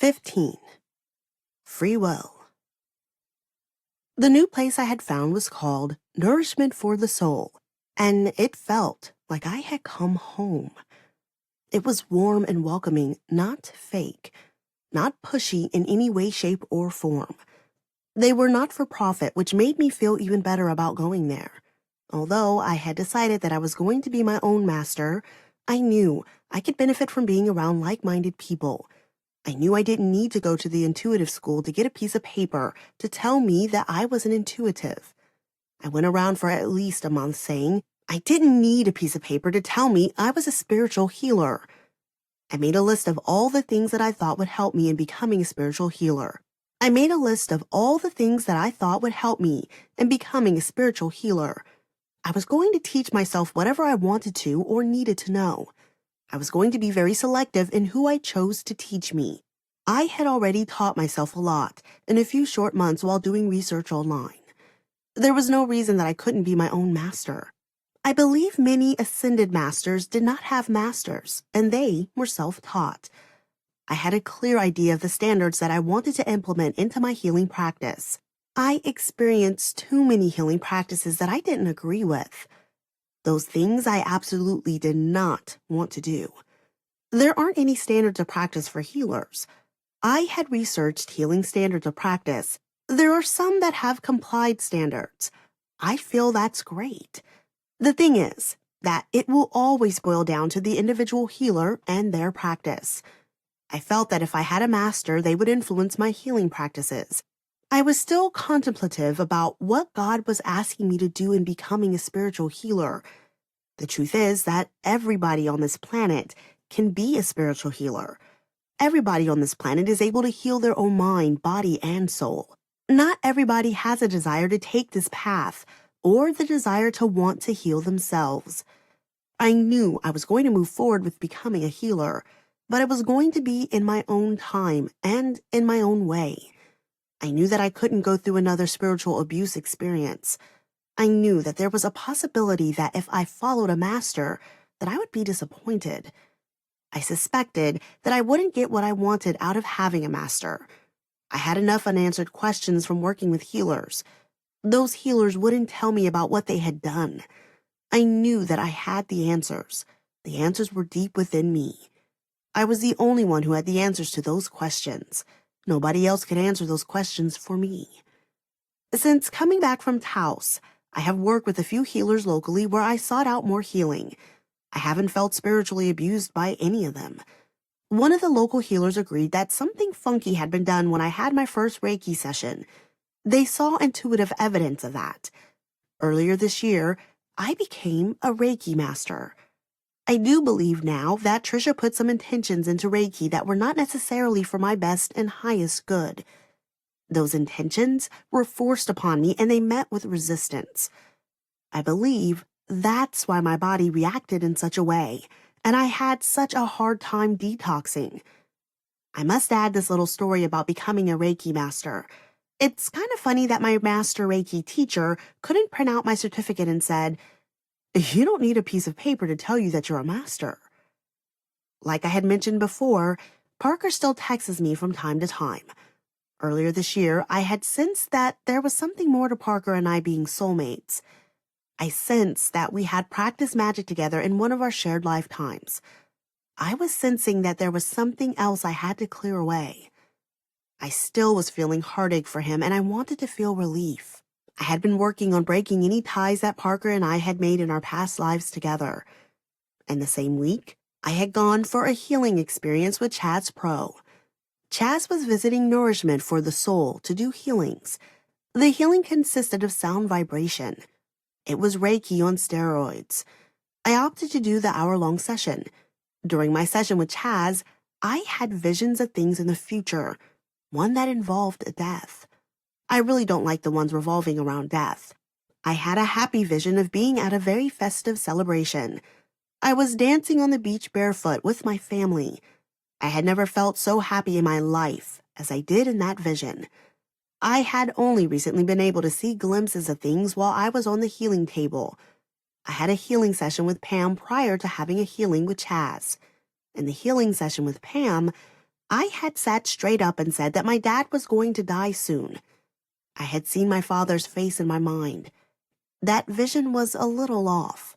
15. Free will. The new place I had found was called Nourishment for the Soul, and it felt like I had come home. It was warm and welcoming, not fake, not pushy in any way, shape, or form. They were not for profit, which made me feel even better about going there. Although I had decided that I was going to be my own master, I knew I could benefit from being around like-minded people. I knew I didn't need to go to the intuitive school to get a piece of paper to tell me that I was an intuitive. I went around for at least a month saying I didn't need a piece of paper to tell me I was a spiritual healer. I made a list of all the things that I thought would help me in becoming a spiritual healer. I made a list of all the things that I thought would help me in becoming a spiritual healer. I was going to teach myself whatever I wanted to or needed to know. I was going to be very selective in who I chose to teach me. I had already taught myself a lot in a few short months while doing research online. There was no reason that I couldn't be my own master. I believe many ascended masters did not have masters, and they were self-taught. I had a clear idea of the standards that I wanted to implement into my healing practice. I experienced too many healing practices that I didn't agree with. Those things I absolutely did not want to do. There aren't any standards of practice for healers. I had researched healing standards of practice. There are some that have complied standards. I feel that's great. The thing is that it will always boil down to the individual healer and their practice. I felt that if I had a master, they would influence my healing practices. I was still contemplative about what God was asking me to do in becoming a spiritual healer. The truth is that everybody on this planet can be a spiritual healer. Everybody on this planet is able to heal their own mind, body, and soul. Not everybody has a desire to take this path or the desire to want to heal themselves. I knew I was going to move forward with becoming a healer, but it was going to be in my own time and in my own way. I knew that I couldn't go through another spiritual abuse experience. I knew that there was a possibility that if I followed a master, that I would be disappointed. I suspected that I wouldn't get what I wanted out of having a master. I had enough unanswered questions from working with healers. Those healers wouldn't tell me about what they had done. I knew that I had the answers. The answers were deep within me. I was the only one who had the answers to those questions. Nobody else could answer those questions for me. Since coming back from Taos, I have worked with a few healers locally where I sought out more healing. I haven't felt spiritually abused by any of them. One of the local healers agreed that something funky had been done when I had my first Reiki session. They saw intuitive evidence of that. Earlier this year, I became a Reiki master. I do believe now that Trisha put some intentions into Reiki that were not necessarily for my best and highest good. Those intentions were forced upon me and they met with resistance. I believe that's why my body reacted in such a way, and I had such a hard time detoxing. I must add this little story about becoming a Reiki master. It's kind of funny that my master Reiki teacher couldn't print out my certificate and said, "You don't need a piece of paper to tell you that you're a master." Like I had mentioned before, Parker still texts me from time to time. Earlier this year, I had sensed that there was something more to Parker and I being soulmates. I sensed that we had practiced magic together in one of our shared lifetimes. I was sensing that there was something else I had to clear away. I still was feeling heartache for him, and I wanted to feel relief. I had been working on breaking any ties that Parker and I had made in our past lives together. In the same week, I had gone for a healing experience with Chaz Pro. Chaz was visiting Nourishment for the Soul to do healings. The healing consisted of sound vibration. It was Reiki on steroids. I opted to do the hour-long session. During my session with Chaz, I had visions of things in the future, one that involved death. I really don't like the ones revolving around death. I had a happy vision of being at a very festive celebration. I was dancing on the beach barefoot with my family. I had never felt so happy in my life as I did in that vision. I had only recently been able to see glimpses of things while I was on the healing table. I had a healing session with Pam prior to having a healing with Chaz. In the healing session with Pam, I had sat straight up and said that my dad was going to die soon. I had seen my father's face in my mind. That vision was a little off.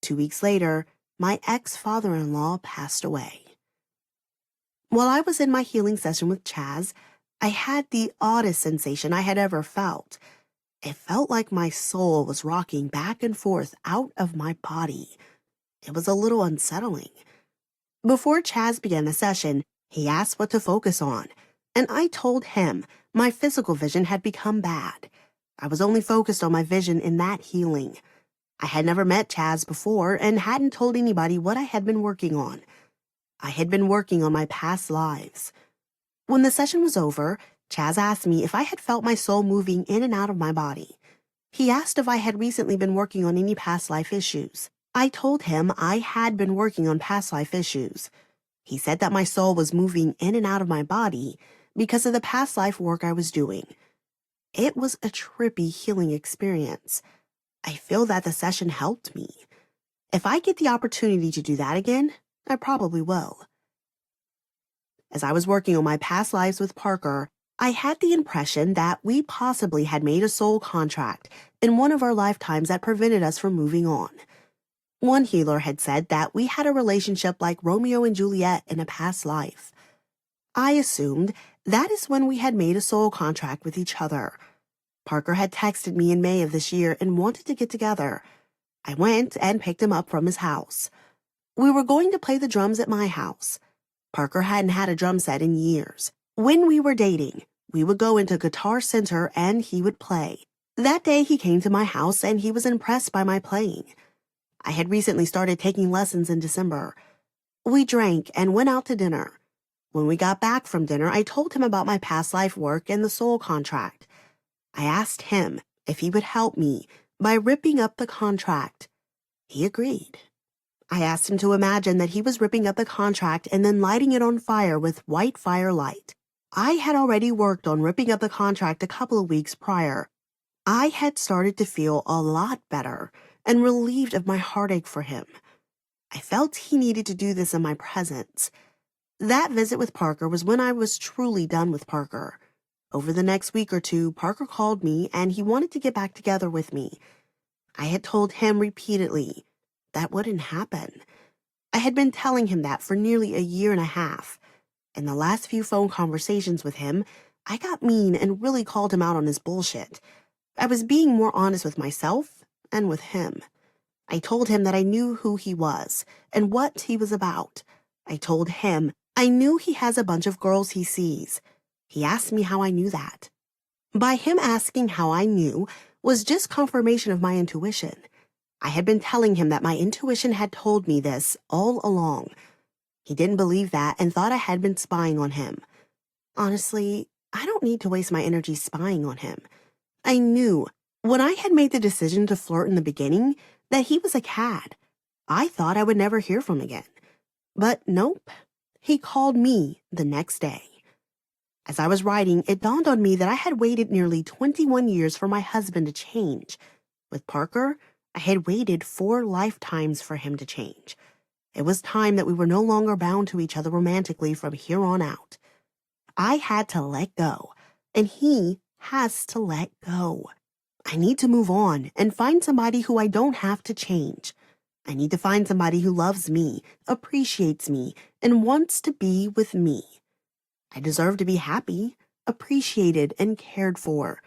2 weeks later, my ex-father-in-law passed away. While I was in my healing session with Chaz, I had the oddest sensation I had ever felt. It felt like my soul was rocking back and forth out of my body. It was a little unsettling. Before Chaz began the session, he asked what to focus on, and I told him my physical vision had become bad. I was only focused on my vision in that healing. I had never met Chaz before and hadn't told anybody what I had been working on. I had been working on my past lives. When the session was over, Chaz asked me if I had felt my soul moving in and out of my body. He asked if I had recently been working on any past life issues. I told him I had been working on past life issues. He said that my soul was moving in and out of my body because of the past life work I was doing. It was a trippy healing experience. I feel that the session helped me. If I get the opportunity to do that again, I probably will. As I was working on my past lives with Parker, I had the impression that we possibly had made a soul contract in one of our lifetimes that prevented us from moving on. One healer had said that we had a relationship like Romeo and Juliet in a past life. I assumed that is when we had made a soul contract with each other. Parker had texted me in May of this year and wanted to get together. I went and picked him up from his house. We were going to play the drums at my house. Parker hadn't had a drum set in years. When we were dating, we would go into Guitar Center and he would play. That day he came to my house and he was impressed by my playing. I had recently started taking lessons in December. We drank and went out to dinner. When we got back from dinner, I told him about my past life work and the soul contract. I asked him if he would help me by ripping up the contract. He agreed. I asked him to imagine that he was ripping up the contract and then lighting it on fire with white firelight. I had already worked on ripping up the contract a couple of weeks prior. I had started to feel a lot better and relieved of my heartache for him. I felt he needed to do this in my presence. That visit with Parker was when I was truly done with Parker. Over the next week or two, Parker called me and he wanted to get back together with me. I had told him repeatedly that wouldn't happen. I had been telling him that for nearly a year and a half. In the last few phone conversations with him, I got mean and really called him out on his bullshit. I was being more honest with myself and with him. I told him that I knew who he was and what he was about. I told him I knew he has a bunch of girls he sees. He asked me how I knew that. By him asking how I knew was just confirmation of my intuition. I had been telling him that my intuition had told me this all along. He didn't believe that and thought I had been spying on him. Honestly, I don't need to waste my energy spying on him. I knew when I had made the decision to flirt in the beginning that he was a cad. I thought I would never hear from him again. But nope, he called me the next day. As I was writing, it dawned on me that I had waited nearly 21 years for my husband to change. With Parker, I had waited 4 lifetimes for him to change. It was time that we were no longer bound to each other romantically from here on out. I had to let go, and he has to let go. I need to move on and find somebody who I don't have to change. I need to find somebody who loves me, appreciates me, and wants to be with me. I deserve to be happy, appreciated, and cared for.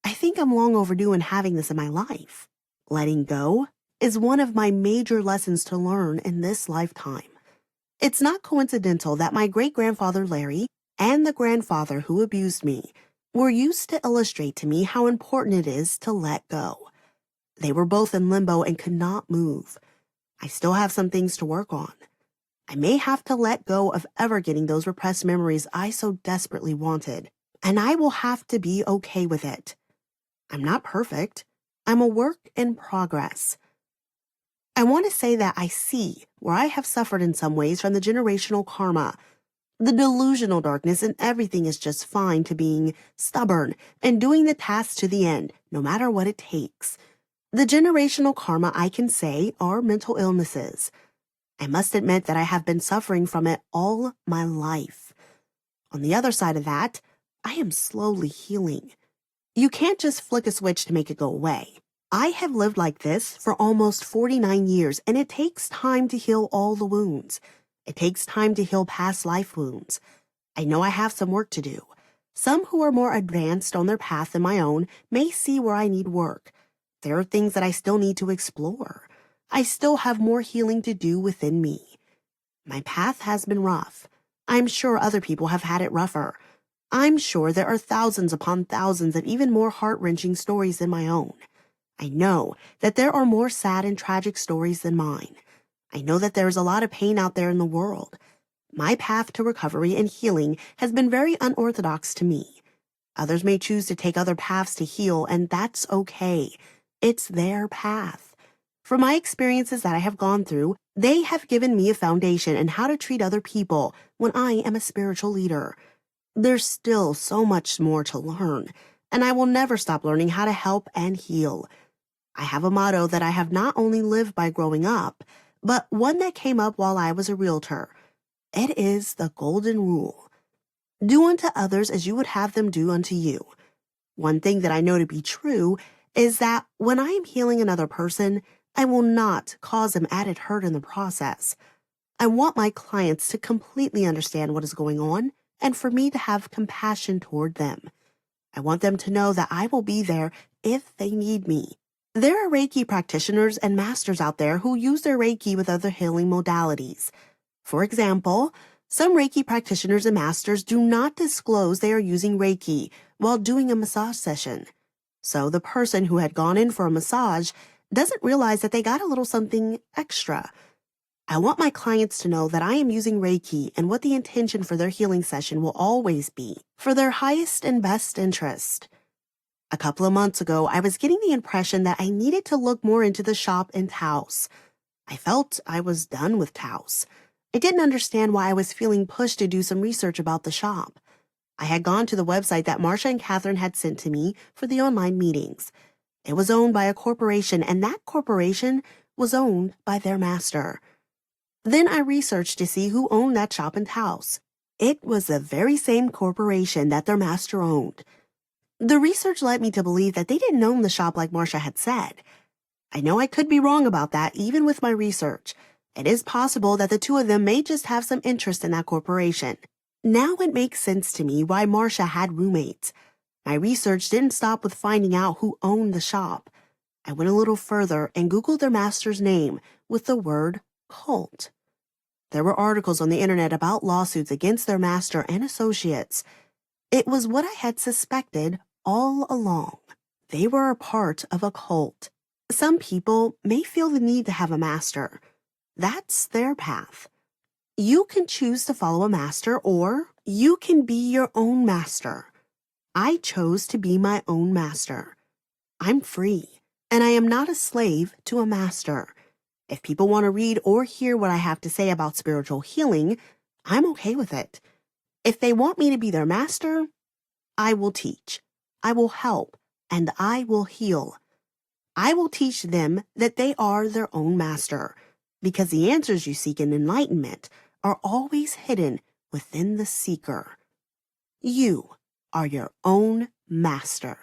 I think I'm long overdue in having this in my life. Letting go is one of my major lessons to learn in this lifetime. It's not coincidental that my great-grandfather Larry and the grandfather who abused me were used to illustrate to me how important it is to let go. They were both in limbo and could not move. I still have some things to work on. I may have to let go of ever getting those repressed memories I so desperately wanted, and I will have to be okay with it. I'm not perfect. I'm a work in progress. I want to say that I see where I have suffered in some ways from the generational karma. The delusional darkness and everything is just fine to being stubborn and doing the task to the end, no matter what it takes. The generational karma, I can say, are mental illnesses. I must admit that I have been suffering from it all my life. On the other side of that, I am slowly healing. You can't just flick a switch to make it go away. I have lived like this for almost 49 years, and it takes time to heal all the wounds. It takes time to heal past life wounds. I know I have some work to do. Some who are more advanced on their path than my own may see where I need work. There are things that I still need to explore. I still have more healing to do within me. My path has been rough. I'm sure other people have had it rougher. I'm sure there are thousands upon thousands of even more heart-wrenching stories than my own. I know that there are more sad and tragic stories than mine. I know that there is a lot of pain out there in the world. My path to recovery and healing has been very unorthodox to me. Others may choose to take other paths to heal, and that's okay. It's their path. From my experiences that I have gone through, they have given me a foundation in how to treat other people when I am a spiritual leader. There's still so much more to learn, and I will never stop learning how to help and heal. I have a motto that I have not only lived by growing up, but one that came up while I was a realtor. It is the golden rule. Do unto others as you would have them do unto you. One thing that I know to be true is that when I am healing another person, I will not cause them added hurt in the process. I want my clients to completely understand what is going on and for me to have compassion toward them. I want them to know that I will be there if they need me. There are Reiki practitioners and masters out there who use their Reiki with other healing modalities. For example, some Reiki practitioners and masters do not disclose they are using Reiki while doing a massage session. So the person who had gone in for a massage doesn't realize that they got a little something extra. I want my clients to know that I am using Reiki and what the intention for their healing session will always be for their highest and best interest. A couple of months ago, I was getting the impression that I needed to look more into the shop in Taos. I felt I was done with Taos. I didn't understand why I was feeling pushed to do some research about the shop. I had gone to the website that Marcia and Catherine had sent to me for the online meetings. It was owned by a corporation, and that corporation was owned by their master. Then I researched to see who owned that shop in Taos. It was the very same corporation that their master owned. The research led me to believe that they didn't own the shop like Marcia had said. I know I could be wrong about that even with my research. It is possible that the two of them may just have some interest in that corporation. Now it makes sense to me why Marcia had roommates. My research didn't stop with finding out who owned the shop. I went a little further and Googled their master's name with the word cult. There were articles on the internet about lawsuits against their master and associates. It was what I had suspected all along. They were a part of a cult. Some people may feel the need to have a master. That's their path. You can choose to follow a master, or you can be your own master. I chose to be my own master. I'm free, and I am not a slave to a master. If people want to read or hear what I have to say about spiritual healing, I'm okay with it. If they want me to be their master, I will teach, I will help, and I will heal. I will teach them that they are their own master, because the answers you seek in enlightenment are always hidden within the seeker. You are your own master.